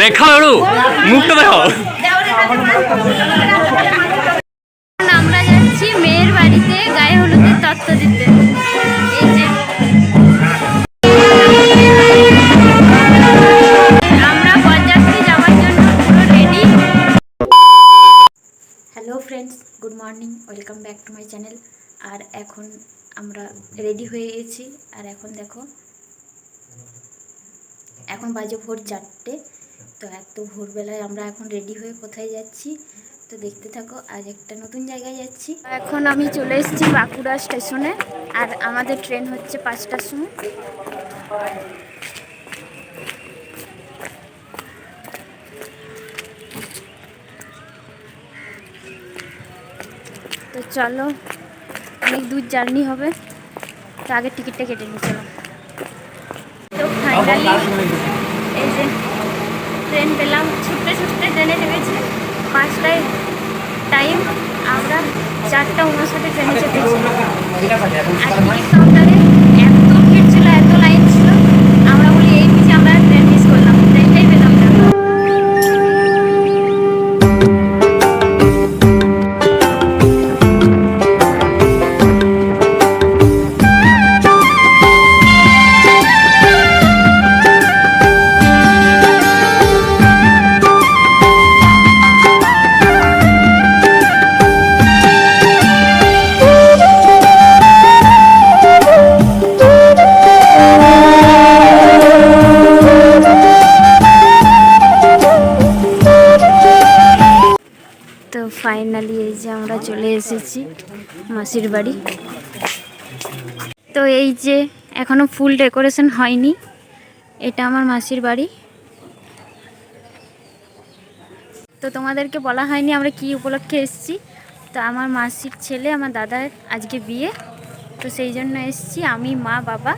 দেখাও একটু মুখটা দেখাও। আমরা যাচ্ছি মেয়ের বাড়িতে গায়ে হলুদের তত্ত্ব দিতে। এই যে আমরা বরযাত্রী যাওয়ার জন্য পুরো ready. Hello friends, good morning, welcome back to my channel. আর এখন আমরা রেডি হয়ে গেছি। আর এখন দেখো, এখন বাজে ভোর 4টে। তো এত ভোরবেলায় আমরা এখন রেডি হয়ে কোথায় যাচ্ছি তো দেখতে থাকো। আজ একটা নতুন জায়গায় যাচ্ছি। এখন আমি চলে এসেছি বাঁকুড়া স্টেশনে। আর আমাদের ট্রেন হচ্ছে 5টার সময়। তো চলো, অনেক দূর জার্নি হবে, তো আগে টিকিটটা কেটে নিয়েছিলাম। তো ফাইনালি এই যে ট্রেন পেলাম। ছুটতে ছুটতে ট্রেনে নেমেছে। 5টায় টাইম, আমরা 4:59 ট্রেনে চেপেছি। আর টিকিট কাউন্টারে এত ভিড় ছিল, এত লাইন ছিল, আমরা বলি এই পিছিয়ে আমরা ট্রেন মিস করলাম, ট্রেনটাই পেলাম না। তো ফাইনালি এই যে আমরা চলে এসেছি মাসির বাড়ি। তো এই যে এখনো ফুল ডেকোরেশন হয়নি, এটা আমার মাসির বাড়ি। তো তোমাদেরকে বলা হয়নি আমরা কি উপলক্ষে এসেছি। তো আমার মাসির ছেলে, আমার দাদার আজকে বিয়ে, তো সেই জন্য এসেছি আমি, মা, বাবা।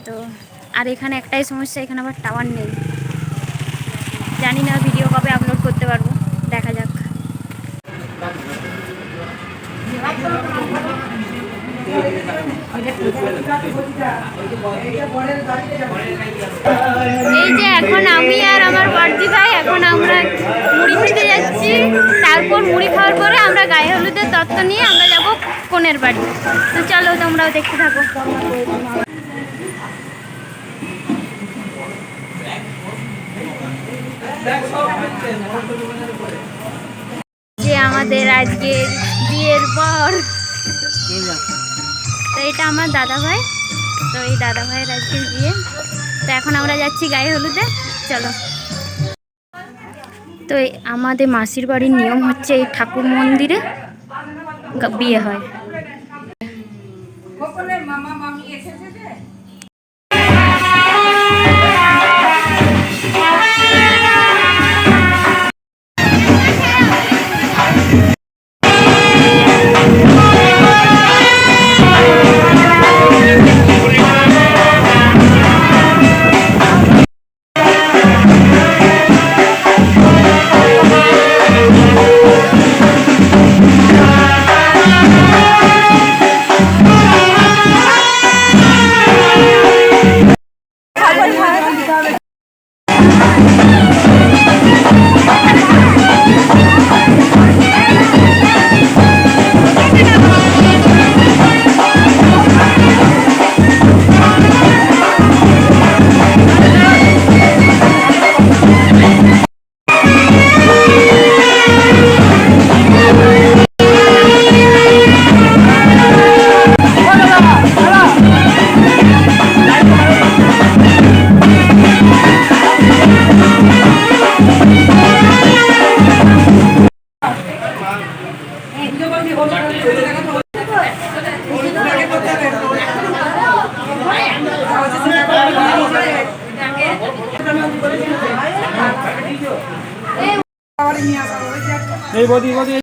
তো আর এখানে একটাই সমস্যা, এখানে আবার টাওয়ার নেই। জানি না ভিডিও কবে আপলোড করতে পারবো, দেখা যাক। এই যে এখন আমি আর আমার বড়দি ভাই এখন আমরা মুড়ি খেতে যাচ্ছি। তারপর মুড়ি খাওয়ার পরে আমরা গায়ে হলুদের তত্ত্ব নিয়ে আমরা যাব কনের বাড়ি। তো চলো, তোমরাও দেখতে থাকো। যে আমাদের আজকের বিয়ের পর, তো এটা আমার দাদা ভাই। তো এই দাদা ভাইয়ের আজকের বিয়ে। তো এখন আমরা যাচ্ছি গায়ে হলুদে, চলো। তো আমাদের মাসির বাড়ির নিয়ম হচ্ছে এই ঠাকুর মন্দিরে বিয়ে হয়। এই বদি বদি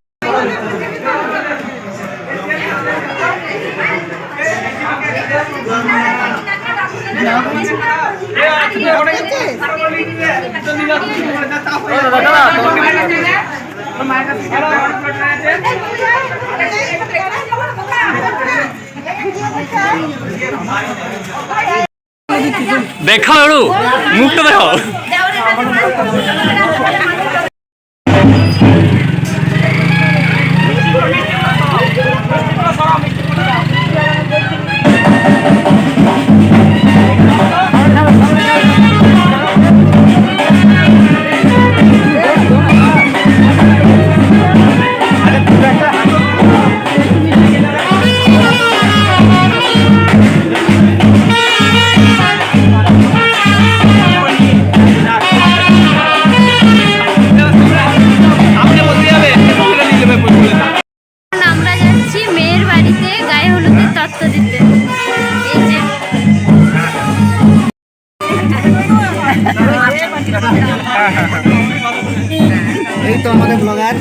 দেখাও একটু মুখটা দেখাও। আমরা যাচ্ছি মেয়ের বাড়িতে গায়ে হলুদের তত্ত্ব দিতে। এই যে এই তো আমাদের ব্লগার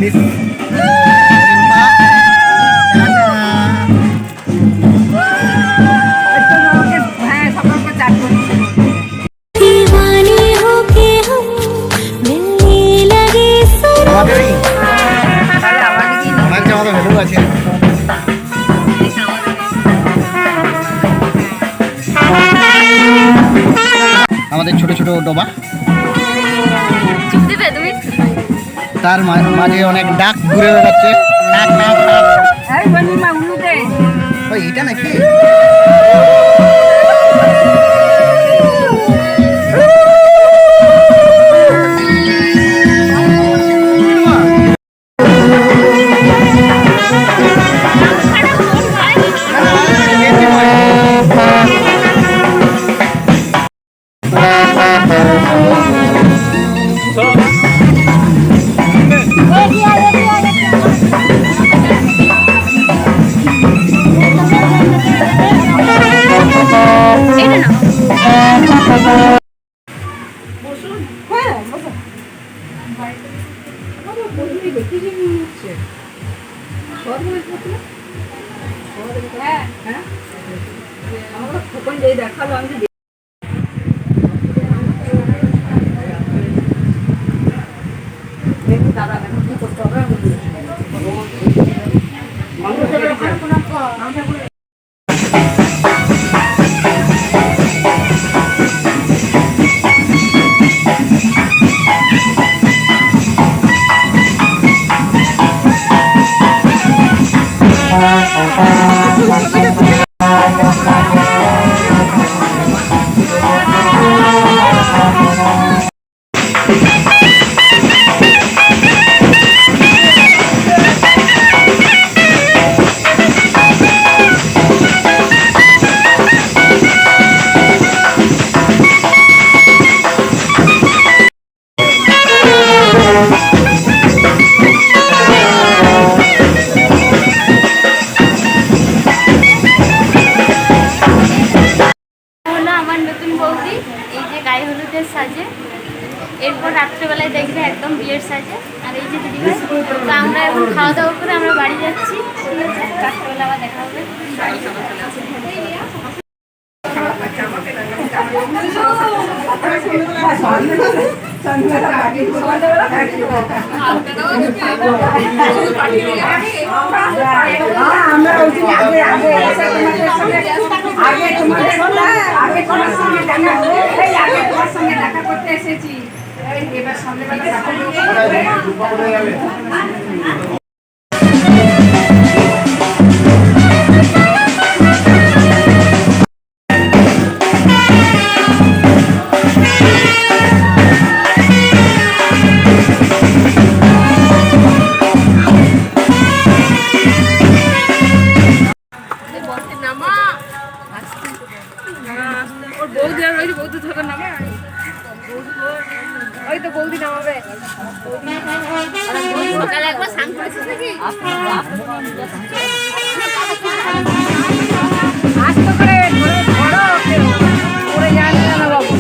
মিস আমাদের ছোট ছোট ডোবা, চুপ দিবে তুমি। তার মাঝে অনেক ডাক ঘুরে বেড়াচ্ছে। ডাক ডাক ডাক। ওই এটা নাকি? এটা না হলো আমার নতুন বৌদি। এই যে গায়ে হলুদের সাজে, এরপর রাত্রেবেলায় দেখবে একদম বিয়ের সাজে। আর এই যে দিদি, তো আমরা এখন খাওয়া দাওয়া করে আমরা বাড়ি যাচ্ছি। ঠিক আছে, রাত্রেবেলা আবার দেখা হবে। দেখা করতে এসেছি। এবার সন্ধ্যেবেলা ওই তো বৌদি নামাবে। সকালে একবার স্নান করেছিস নাকি? আস্তে করে ধরো পড়ে যান না বাবু।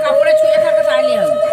কাপড়ে ছুঁয়ে থাকো তাহলে হবে।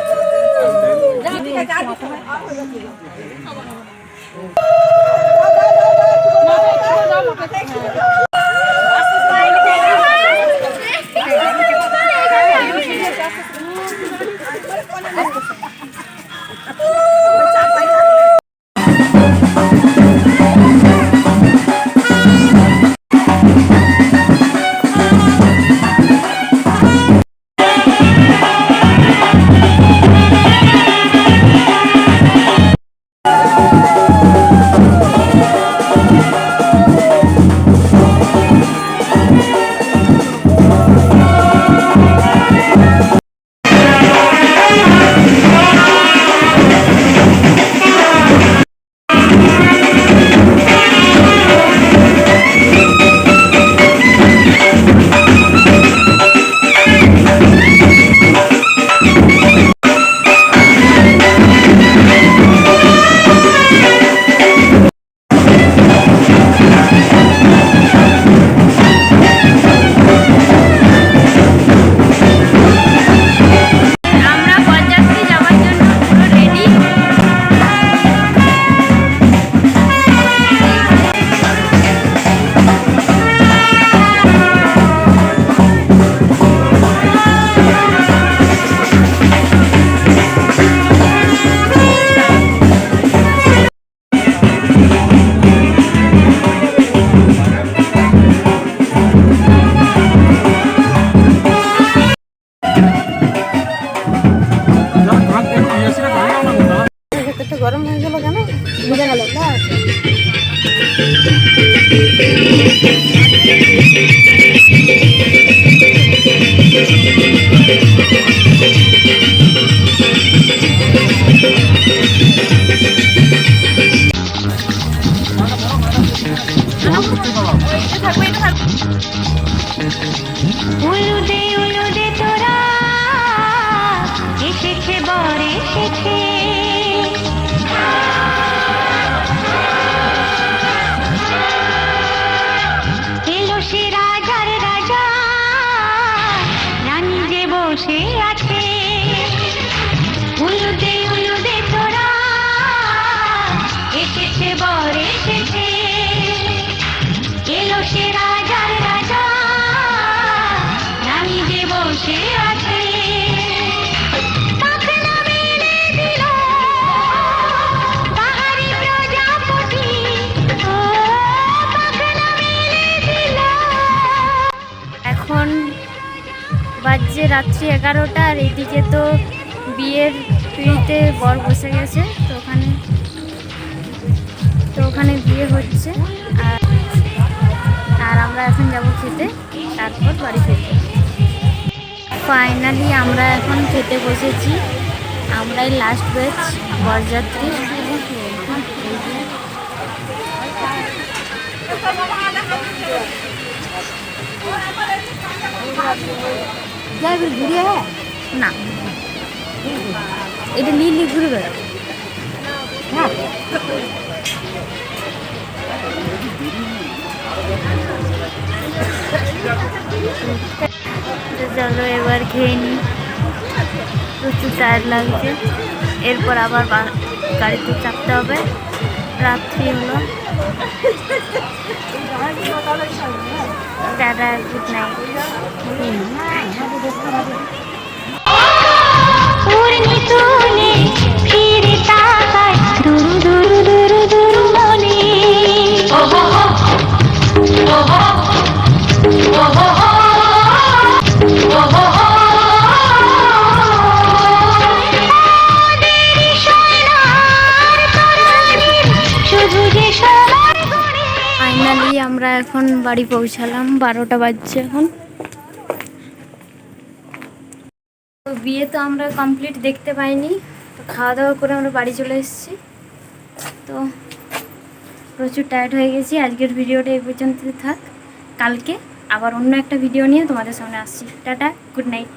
আমরা বরযাত্রী যাওয়ার জন্য পুরো রেডি। গরম হয়ে গেল কেন? বুঝে গেল না। উলুদে উলুদে তোরা এসেছে বর এসেছে এলো সে রাজার রাজা রানী যে বসে আছে উলুদে উলুদে তোরা এসেছে বর এসেছে এলো সে রাজার রাজা রানী যে বসে আছে পাখনা মেলে দিল পাহাড়ি প্রজাপতি ও পাখনা মেলে দিল। এখন বাজছে রাত্রি 11টা আর এইদিকে তো বিয়ের পিঁড়িতে বর বসে গেছে। তো ওখানে বিয়ে হচ্ছে আর আমরা এখন যাব খেতে, তারপর বাড়ি ফিরব। ফাইনালি আমরা এখন খেতে বসেছি। আমরাই লাস্ট ব্যাচ বরযাত্রী। না এটা লিলি ঘুরে বেড়া। চলো এবার খেয়ে নিই, প্রচুর টায়ার লাগছে। এরপর আবার গাড়িতে চাপতে হবে। রাত্রি হলো। Tata, good night. উড়নি তুলে ফিরে তাকায় দুরু দুরু দুরু দুরু মনে ওহো ওহো ওহো ওহো দেরি সোনার তরুণীর শুধু যে সময় গড়ে। ফাইনালি আমরা এখন বাড়ি পৌঁছালাম। 12টা বাজছে এখন। তো বিয়ে তো আমরা কমপ্লিট দেখতে পাইনি। তো খাওয়া দাওয়া করে আমরা বাড়ি চলে এসেছি। তো প্রচুর টায়ার্ড হয়ে গেছি। আজকের ভিডিওটা এই পর্যন্ত থাক। কালকে আবার অন্য একটা ভিডিও নিয়ে তোমাদের সামনে আসছি। Tata, good night.